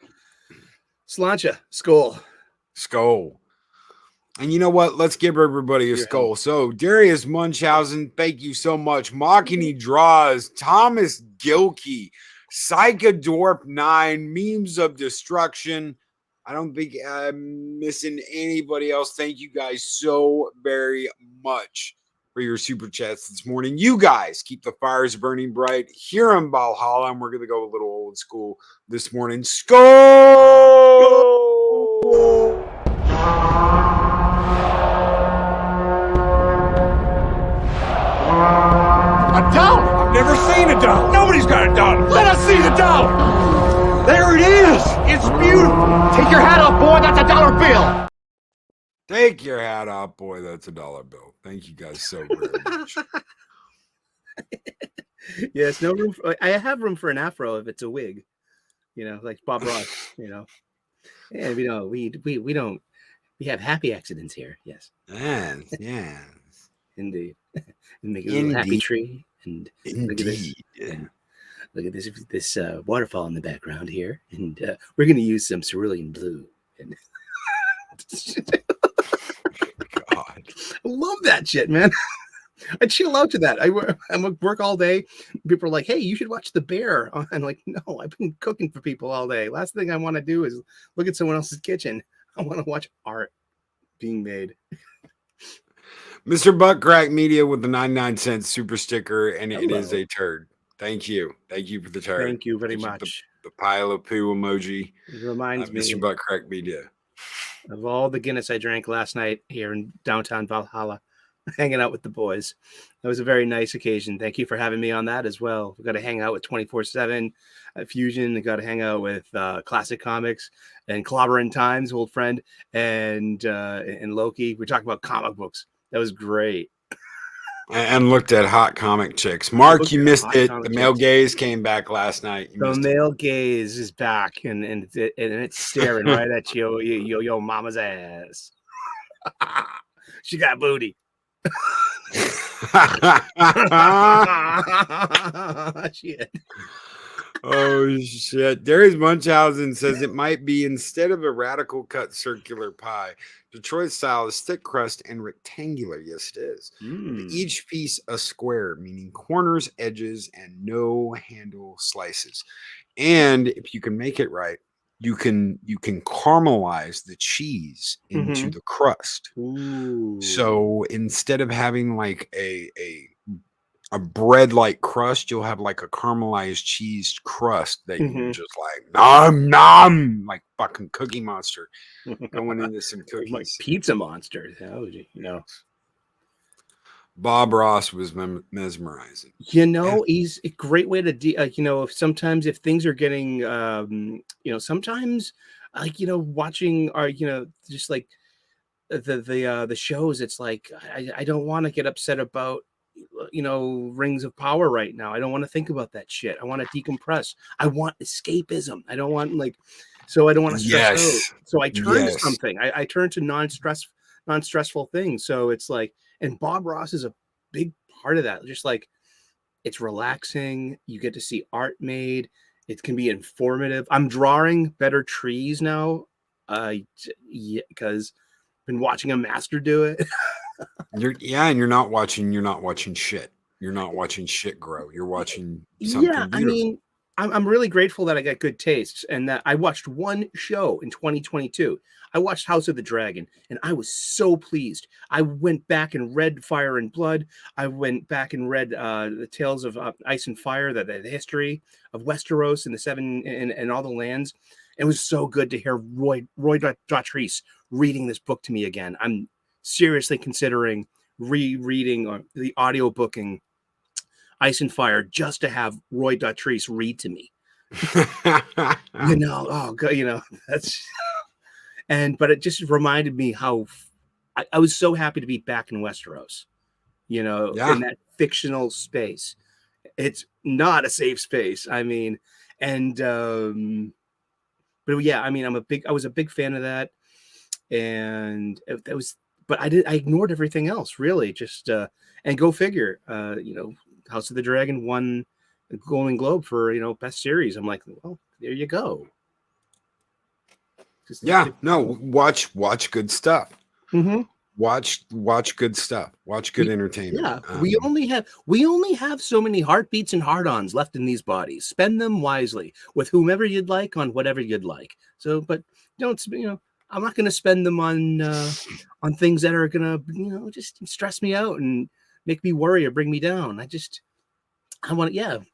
Slancha, skull.
And you know what? Let's give everybody a skull. So, Darius Munchausen, thank you so much. Machini Draws, Thomas Gilkey, Psychodorp 9, Memes of Destruction. I don't think I'm missing anybody else. Thank you guys so very much for your super chats this morning. You guys keep the fires burning bright here in Valhalla, and we're going to go a little old school this morning. Skull!
A dollar? I've never seen a dollar. Nobody's got a dollar. Let us see the dollar. There it is. It's beautiful. Take your hat off, boy. That's a dollar bill.
Take your hat off, boy. That's a dollar bill. Thank you guys so very much.
Yes, no room. I have room for an afro if it's a wig, like Bob Ross. And we don't. We have happy accidents here. Yes.
Yeah.
Indeed. And make a little happy tree. And look at this. And look at this waterfall in the background here. And we're going to use some cerulean blue. And
God.
I love that shit, man. I chill out to that. I work all day. People are like, hey, you should watch The Bear. I'm like, no, I've been cooking for people all day. Last thing I want to do is look at someone else's kitchen. I want to watch art being made.
Mr. Buttcrack Media with the 99-cent super sticker, and it is a turd. Thank you. Thank you for the turd.
Thank you very much.
The pile of poo emoji.
It reminds me,
Mr. Buttcrack Media,
of all the Guinness I drank last night here in downtown Valhalla, hanging out with the boys. That was a very nice occasion. Thank you for having me on that as well. We got to hang out with 24/7 Fusion. We got to hang out with Classic Comics and Clobberin' Times, old friend, and Loki. We talked about comic books. That was great.
And looked at hot comic chicks. Mark, you missed it. The male gaze came back last night.
The male gaze is back, and it's staring right at your mama's ass. She got booty. Shit.
Oh shit. Darius Munchausen says it might be, instead of a radical cut circular pie, Detroit style is thick crust and rectangular. Yes, it is. With each piece a square, meaning corners, edges, and no handle slices. And if you can make it right, you can caramelize the cheese into the crust.
Ooh.
So instead of having like a bread like crust, you'll have like a caramelized cheese crust that you can just like nom like fucking Cookie Monster going into some cookies.
Like Pizza Monster.
Bob Ross was mesmerizing.
He's a great way to sometimes if things are getting sometimes watching our just like the shows, it's like I don't want to get upset about Rings of Power right now. I don't want to think about that shit. I want to decompress. I want escapism. I don't want so I don't want to stress out. So I turn to something. I turn to non-stressful things. So it's like, and Bob Ross is a big part of that. Just like, it's relaxing. You get to see art made. It can be informative. I'm drawing better trees now. Because I've been watching a master do it.
And you're not watching shit. You're not watching shit grow. You're watching something beautiful.
I mean, I'm really grateful that I got good tastes and that I watched one show in 2022. I watched House of the Dragon, and I was so pleased. I went back and read Fire and Blood. I went back and read the Tales of Ice and Fire, the history of Westeros and the seven and all the lands. It was so good to hear Roy Dotrice reading this book to me again. I'm seriously considering rereading or the audio booking Ice and Fire just to have Roy Dotrice read to me. That's but it just reminded me how I was so happy to be back in Westeros, in that fictional space. It's not a safe space. I mean, but yeah, I mean, I was a big fan of that, and it was. But I ignored everything else, really. Just and go figure. House of the Dragon won the Golden Globe for best series. I'm like, well, there you go.
Watch good stuff.
Mm-hmm.
Watch good stuff. Watch good entertainment.
Yeah, we only have so many heartbeats and hard-ons left in these bodies. Spend them wisely with whomever you'd like on whatever you'd like. So, but don't I'm not going to spend them on things that are going to just stress me out and make me worry or bring me down. I want to have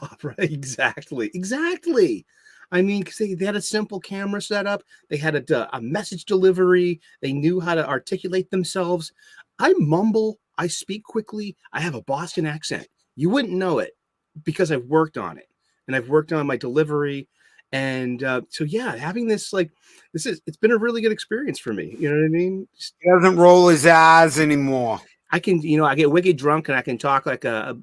Bob, right? Exactly. I mean, because they had a simple camera setup, they had a message delivery, they knew how to articulate themselves. I mumble, I speak quickly, I have a Boston accent. You wouldn't know it because I've worked on it and I've worked on my delivery. And so, yeah, having this it's been a really good experience for me. You know what I mean?
He doesn't roll his eyes anymore.
I can, I get wicked drunk and I can talk like I'm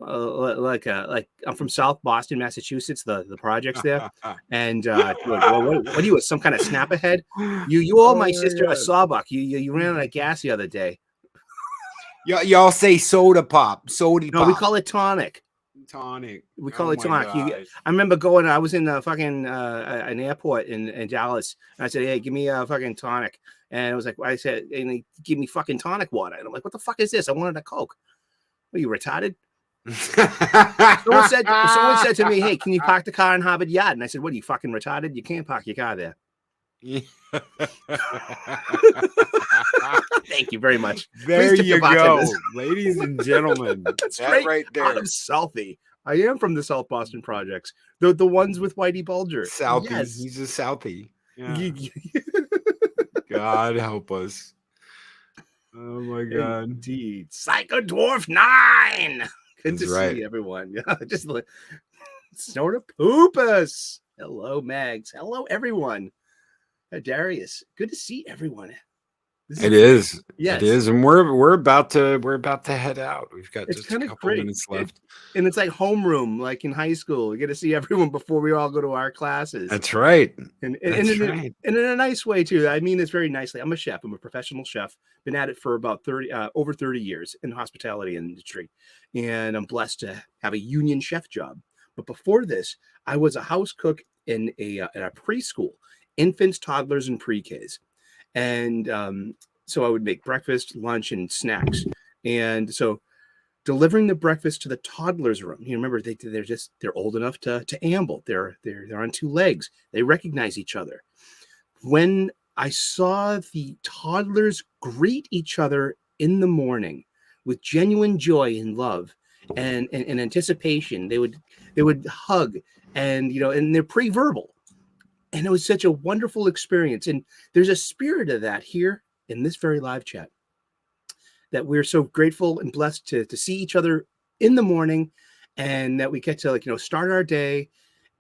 from South Boston, Massachusetts. The projects there, and what are you, some kind of snap ahead? You owe my sister a sawbuck. You ran out of gas the other day.
Y'all say soda pop, soda
No,
pop.
we call it tonic. We call it tonic. I remember going. I was in the fucking an airport in Dallas, and I said, "Hey, give me a fucking tonic." And it was like, I said, and they give me fucking tonic water. And I'm like, what the fuck is this? I wanted a Coke. Are you retarded? Someone said to me, hey, can you park the car in Harvard Yard? And I said, what are you, fucking retarded? You can't park your car there. Thank you very much.
There you go, ladies and gentlemen.
That's right there. Out of Southie. I am from the South Boston projects. The ones with Whitey Bulger.
Southie.
Yes.
He's a Southie. Yeah. God help us. Oh my God.
Indeed. Psycho Dwarf 9. Good to
right.
see everyone. Yeah, just like snort a poopus. Hello, Mags. Hello, everyone. Darius. Good to see everyone.
It is.
Yes.
It is. And we're about to head out. We've got just a couple minutes left.
And it's like homeroom, like in high school. You get to see everyone before we all go to our classes.
That's right.
And in a nice way too. I mean this very nicely. I'm a chef. I'm a professional chef. Been at it for about over 30 years in the hospitality industry. And I'm blessed to have a union chef job. But before this, I was a house cook in a preschool, infants, toddlers, and pre-Ks. And so I would make breakfast, lunch, and snacks. And so delivering the breakfast to the toddlers' room. You remember they're old enough to amble. They're on two legs. They recognize each other. When I saw the toddlers greet each other in the morning with genuine joy and love and anticipation, they would hug and and they're pre-verbal. And it was such a wonderful experience. And there's a spirit of that here in this very live chat, that we're so grateful and blessed to see each other in the morning, and that we get to start our day,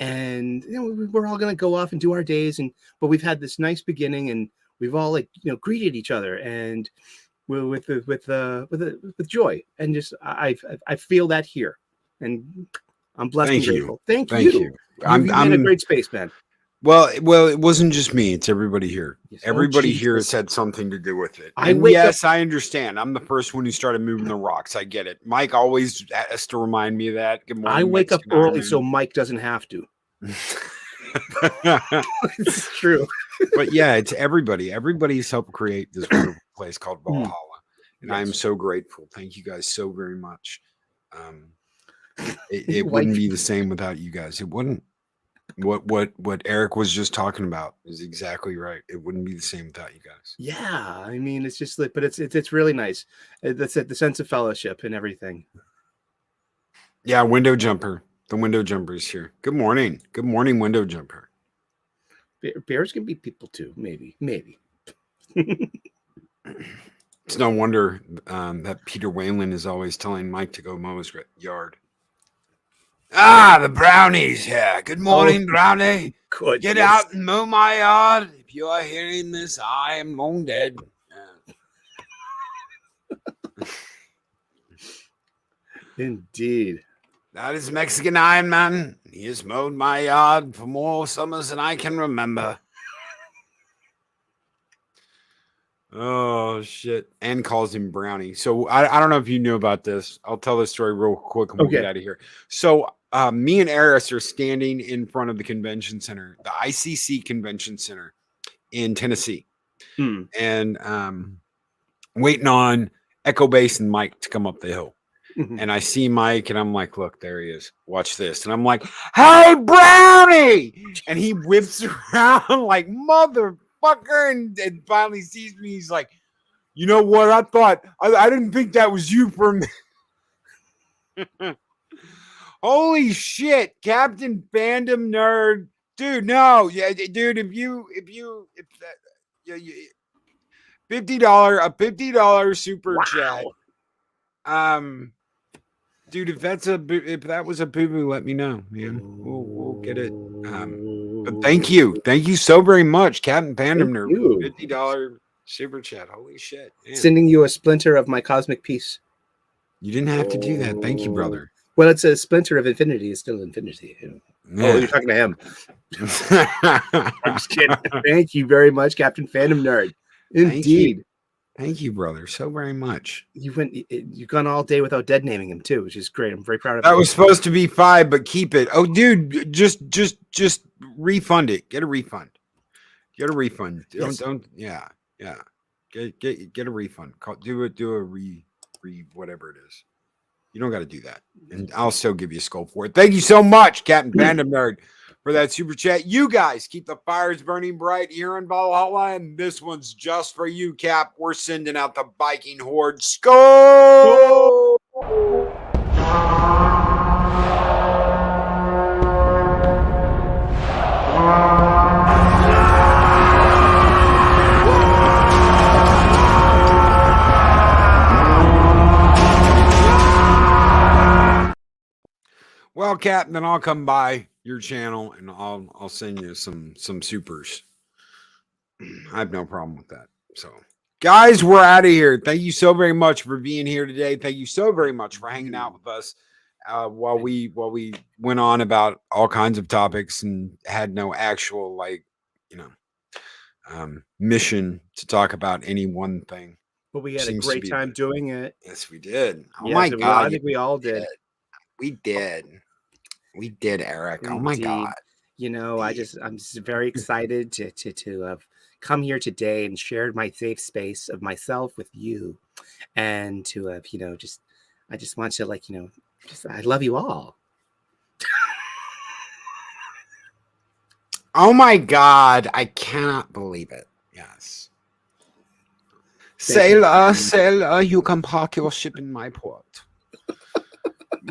and we're all going to go off and do our days, but we've had this nice beginning, and we've all greeted each other and with joy, and just I feel that here, and I'm blessed and grateful. Thank you. I'm in a great space, man.
Well, it wasn't just me. It's everybody here. Yes. Everybody here has had something to do with it. I understand. I'm the first one who started moving the rocks. I get it. Mike always has to remind me of that. Good morning.
I wake up early so Mike doesn't have to. It's true.
But yeah, it's everybody. Everybody's helped create this wonderful place called Valhalla. And I am so grateful. Thank you guys so very much. It wouldn't be the same without you guys. It wouldn't. What Eric was just talking about is exactly right. It wouldn't be the same without you guys.
Yeah, I mean, it's just but it's really nice. That's the sense of fellowship and everything.
Yeah, window jumper. The window jumper is here. Good morning, window jumper.
Bears can be people too, maybe.
It's no wonder that Peter Whalen is always telling Mike to go mow his yard. Ah, the brownies here. Good morning, brownie. Get out and mow my yard. If you are hearing this, I am long dead.
Indeed.
That is Mexican Iron Man. He has mowed my yard for more summers than I can remember. Oh, shit. And calls him Brownie. So I don't know if you knew about this. I'll tell this story real quick and we'll get out of here. So me and Eris are standing in front of the convention center, the ICC convention center in Tennessee. and waiting on Echo Bass and Mike to come up the hill. And I see Mike, and I'm like, look, there he is. Watch this. And I'm like, hey, Brownie! And he whips around like, motherfucker, and finally sees me. He's like, you know what? I thought, I didn't think that was you for a minute. Holy shit, Captain Fandom Nerd. Dude, no. Yeah, dude, if that, yeah, $50 super chat. Dude, if that was a boo-boo, let me know, man. We'll get it. But thank you so very much, Captain Pandem Nerd. $50 super chat. Holy shit, man.
Sending you a splinter of my cosmic piece.
You didn't have to do that. Thank you, brother.
Well, it's a splinter of infinity. It's still infinity. Yeah. Oh, you're talking to him. I'm just kidding. Thank you very much, Captain Fandom Nerd. Indeed.
Thank you, brother, so very much.
You've gone all day without dead naming him too, which is great. I'm very proud of
that.
You.
Was supposed to be 5, but keep it. Oh, dude, just refund it. Get a refund.
Yes.
Don't. Yeah. Get a refund. Do a re whatever it is. You don't got to do that, and I'll still give you a skull for it. Thank you so much, Captain Fandom Nerd, for that super chat. You guys keep the fires burning bright here in Valhalla, and this one's just for you, Cap. We're sending out the Viking Horde. Skull! Well, Cap, then I'll come by your channel and I'll send you some supers. I have no problem with that. So, guys, we're out of here. Thank you so very much for being here today. Thank you so very much for hanging out with us while we went on about all kinds of topics and had no actual mission to talk about any one thing.
But we had a great time doing it.
Yes, we did. Oh
yes,
my God.
I think we all did.
We did. We did, Eric. Indeed. Oh my God.
You know, I'm just very excited to have come here today and shared my safe space of myself with you, and to have, I just want to I love you all.
Oh my God. I cannot believe it. Yes. Sailor, you can park your ship in my port.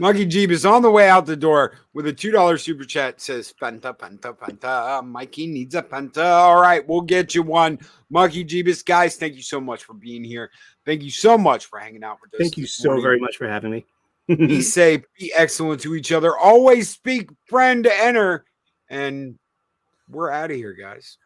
Monkey Jeep is on the way out the door with a $2 super chat. Says Fanta. Mikey needs a Fanta. All right, we'll get you one. Monkey Jeebus, guys, thank you so much for being here. Thank you so much for hanging out with us.
Thank you so very much for having me.
Be safe, be excellent to each other. Always speak friend to enter. And we're out of here, guys.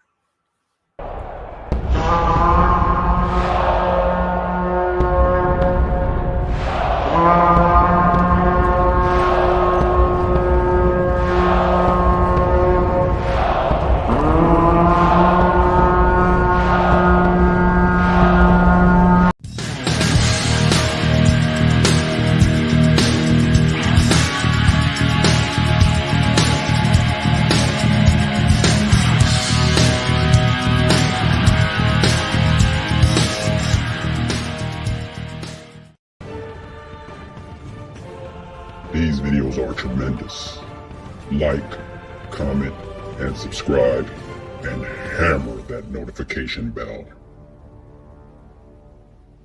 These videos are tremendous. Like, comment, and subscribe, and hammer that notification bell.